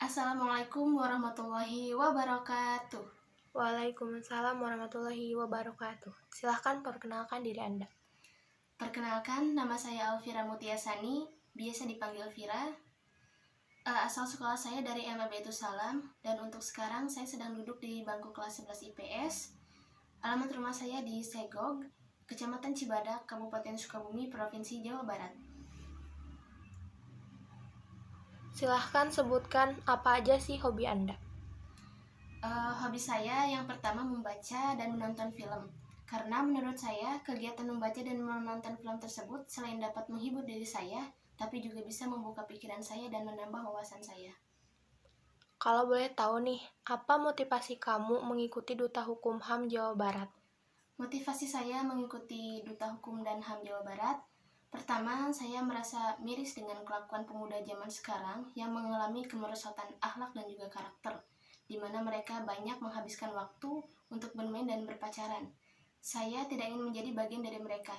Assalamualaikum warahmatullahi wabarakatuh. Waalaikumsalam warahmatullahi wabarakatuh. Silahkan perkenalkan diri Anda. Perkenalkan, nama saya Alfira Mutiasani, biasa dipanggil Vira. Asal sekolah saya dari MA Baitus Salam, dan untuk sekarang saya sedang duduk di bangku kelas 11 IPS. Alamat rumah saya di Segog, Kecamatan Cibadak, Kabupaten Sukabumi, Provinsi Jawa Barat. Silahkan sebutkan apa aja sih hobi Anda. Hobi saya yang pertama membaca dan menonton film. Karena menurut saya, kegiatan membaca dan menonton film tersebut selain dapat menghibur diri saya, tapi juga bisa membuka pikiran saya dan menambah wawasan saya. Kalau boleh tahu nih, apa motivasi kamu mengikuti Duta Hukum HAM Jawa Barat? Motivasi saya mengikuti Duta Hukum dan HAM Jawa Barat, pertama, saya merasa miris dengan kelakuan pemuda zaman sekarang yang mengalami kemerosotan akhlak dan juga karakter, di mana mereka banyak menghabiskan waktu untuk bermain dan berpacaran. Saya tidak ingin menjadi bagian dari mereka.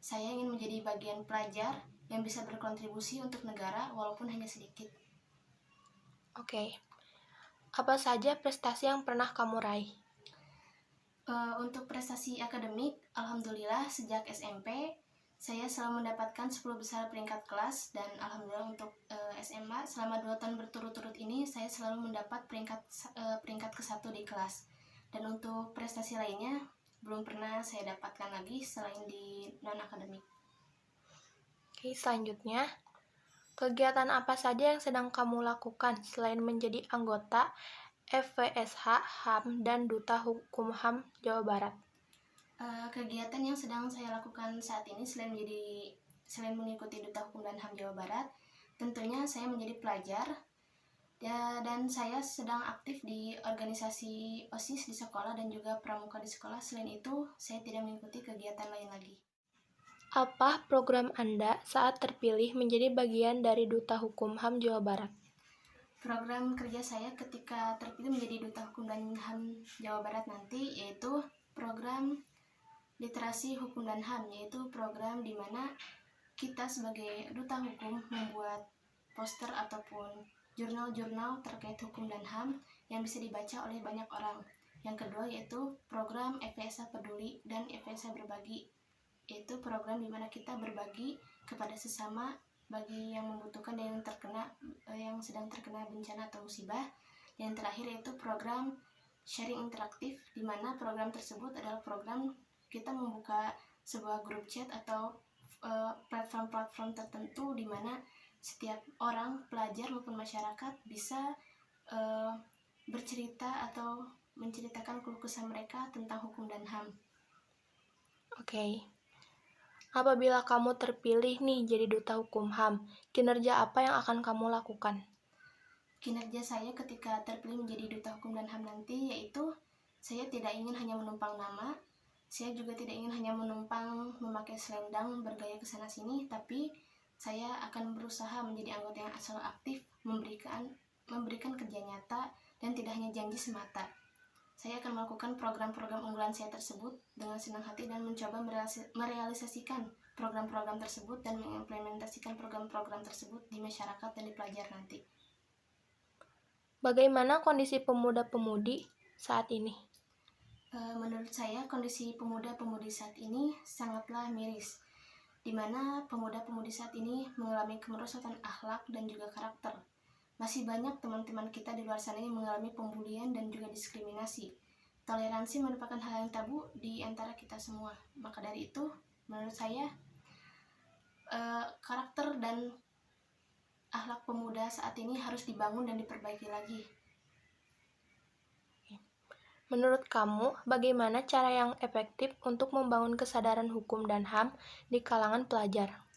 Saya ingin menjadi bagian pelajar yang bisa berkontribusi untuk negara walaupun hanya sedikit. Oke. Apa saja prestasi yang pernah kamu raih? Untuk prestasi akademik, alhamdulillah sejak SMP saya selalu mendapatkan 10 besar peringkat kelas, dan alhamdulillah untuk SMA selama 2 tahun berturut-turut ini saya selalu mendapat peringkat ke-1 di kelas. Dan untuk prestasi lainnya belum pernah saya dapatkan lagi selain di non-akademik. Oke, selanjutnya, kegiatan apa saja yang sedang kamu lakukan selain menjadi anggota FWSH HAM dan Duta Hukum HAM Jawa Barat? Kegiatan yang sedang saya lakukan saat ini selain mengikuti Duta Hukum dan HAM Jawa Barat, tentunya saya menjadi pelajar dan saya sedang aktif di organisasi OSIS di sekolah dan juga pramuka di sekolah. Selain itu, saya tidak mengikuti kegiatan lain lagi. Apa program Anda saat terpilih menjadi bagian dari Duta Hukum HAM Jawa Barat? Program kerja saya ketika terpilih menjadi Duta Hukum dan HAM Jawa Barat nanti yaitu program literasi hukum dan HAM, yaitu program di mana kita sebagai duta hukum membuat poster ataupun jurnal-jurnal terkait hukum dan HAM yang bisa dibaca oleh banyak orang. Yang kedua yaitu program FWSH Peduli dan FWSH Berbagi, yaitu program di mana kita berbagi kepada sesama bagi yang membutuhkan dan yang sedang terkena bencana atau musibah. Dan yang terakhir yaitu program sharing interaktif, di mana program tersebut adalah program kita membuka sebuah grup chat atau platform-platform tertentu di mana setiap orang, pelajar maupun masyarakat bisa bercerita atau menceritakan keluh kesah mereka tentang hukum dan HAM. Oke. Apabila kamu terpilih nih jadi Duta Hukum HAM, kinerja apa yang akan kamu lakukan? Kinerja saya ketika terpilih menjadi Duta Hukum dan HAM nanti yaitu saya tidak ingin hanya menumpang nama, saya juga tidak ingin hanya menumpang memakai selendang bergaya kesana sini, tapi saya akan berusaha menjadi anggota yang selalu aktif, memberikan kerja nyata dan tidak hanya janji semata. Saya akan melakukan program-program unggulan saya tersebut dengan senang hati dan mencoba merealisasikan program-program tersebut dan mengimplementasikan program-program tersebut di masyarakat dan di pelajar nanti. Bagaimana kondisi pemuda-pemudi saat ini? Menurut saya kondisi pemuda-pemudi saat ini sangatlah miris, di mana pemuda-pemudi saat ini mengalami kemerosotan akhlak dan juga karakter. Masih banyak teman-teman kita di luar sana yang mengalami pembulian dan juga diskriminasi. Toleransi merupakan hal yang tabu di antara kita semua. Maka dari itu, menurut saya karakter dan akhlak pemuda saat ini harus dibangun dan diperbaiki lagi. Menurut kamu, bagaimana cara yang efektif untuk membangun kesadaran hukum dan HAM di kalangan pelajar?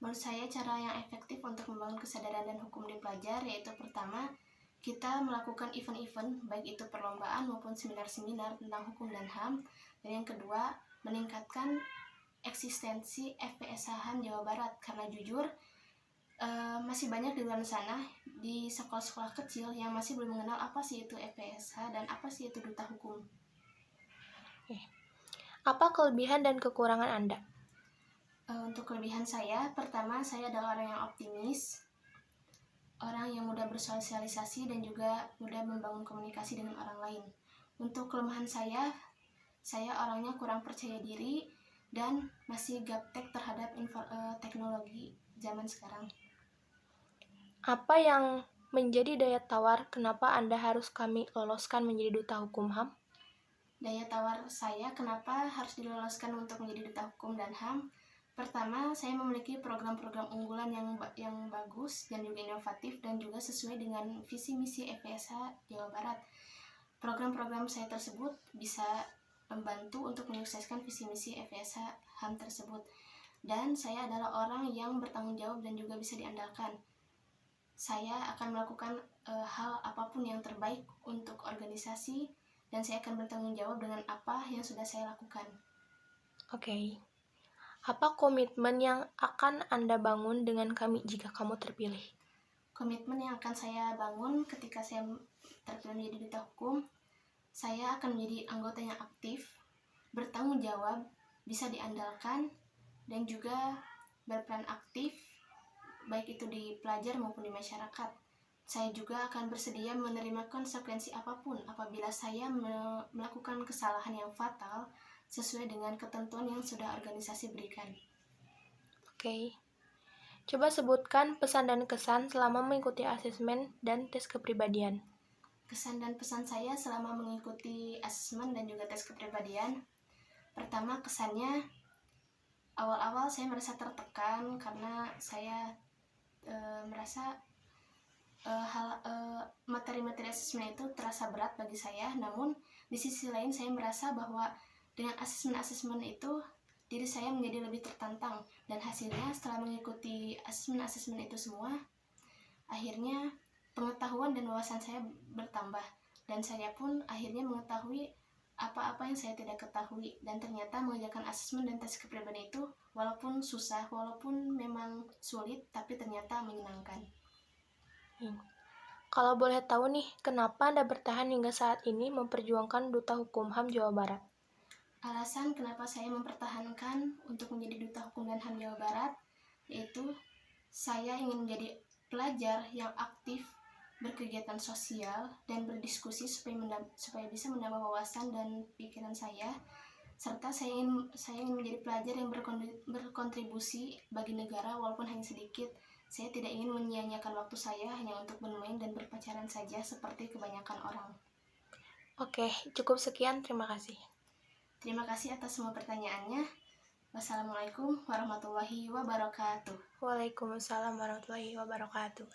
Menurut saya cara yang efektif untuk membangun kesadaran dan hukum di pelajar yaitu pertama, kita melakukan event-event baik itu perlombaan maupun seminar-seminar tentang hukum dan HAM. Dan yang kedua, meningkatkan eksistensi FWSH HAM Jawa Barat, karena jujur masih banyak di luar sana di sekolah-sekolah kecil yang masih belum mengenal apa sih itu FWSH dan apa sih itu duta hukum. Apa kelebihan dan kekurangan Anda? Untuk kelebihan saya, pertama saya adalah orang yang optimis. orang yang mudah bersosialisasi dan juga mudah membangun komunikasi dengan orang lain. Untuk kelemahan saya orangnya kurang percaya diri dan masih gaptek terhadap teknologi zaman sekarang. Apa yang menjadi daya tawar kenapa Anda harus kami loloskan menjadi duta hukum HAM? Daya tawar saya kenapa harus diloloskan untuk menjadi duta hukum dan HAM? Pertama, saya memiliki program-program unggulan yang bagus dan juga inovatif dan juga sesuai dengan visi misi FPSH Jawa Barat. Program-program saya tersebut bisa membantu untuk menyukseskan visi misi FPSH HAM tersebut. Dan saya adalah orang yang bertanggung jawab dan juga bisa diandalkan. Saya akan melakukan hal apapun yang terbaik untuk organisasi dan saya akan bertanggung jawab dengan apa yang sudah saya lakukan. Oke. Apa komitmen yang akan Anda bangun dengan kami jika kamu terpilih? Komitmen yang akan saya bangun ketika saya terpilih menjadi duta hukum, saya akan menjadi anggota yang aktif, bertanggung jawab, bisa diandalkan, dan juga berperan aktif, baik itu di pelajar maupun di masyarakat. Saya juga akan bersedia menerima konsekuensi apapun apabila saya melakukan kesalahan yang fatal sesuai dengan ketentuan yang sudah organisasi berikan. Oke. Coba sebutkan pesan dan kesan selama mengikuti asesmen dan tes kepribadian. Kesan dan pesan saya selama mengikuti asesmen dan juga tes kepribadian. Pertama, kesannya awal-awal saya merasa tertekan karena saya merasa materi-materi asesmen itu terasa berat bagi saya. Namun di sisi lain saya merasa bahwa dengan asesmen-asesmen itu diri saya menjadi lebih tertantang, dan hasilnya setelah mengikuti asesmen-asesmen itu semua, akhirnya pengetahuan dan wawasan saya bertambah, dan saya pun akhirnya mengetahui apa-apa yang saya tidak ketahui. Dan ternyata mengerjakan asesmen dan tes kepribadian itu walaupun susah, walaupun memang sulit, tapi ternyata menyenangkan. Kalau boleh tahu nih, kenapa Anda bertahan hingga saat ini memperjuangkan Duta Hukum HAM Jawa Barat? Alasan kenapa saya mempertahankan untuk menjadi duta hukum dan HAM Jawa Barat, yaitu saya ingin menjadi pelajar yang aktif, berkegiatan sosial, dan berdiskusi supaya bisa menambah wawasan dan pikiran saya, serta saya ingin menjadi pelajar yang berkontribusi bagi negara walaupun hanya sedikit. Saya tidak ingin menyia-nyiakan waktu saya hanya untuk bermain dan berpacaran saja seperti kebanyakan orang. Oke, cukup sekian. Terima kasih. Terima kasih atas semua pertanyaannya. Wassalamualaikum warahmatullahi wabarakatuh. Waalaikumsalam warahmatullahi wabarakatuh.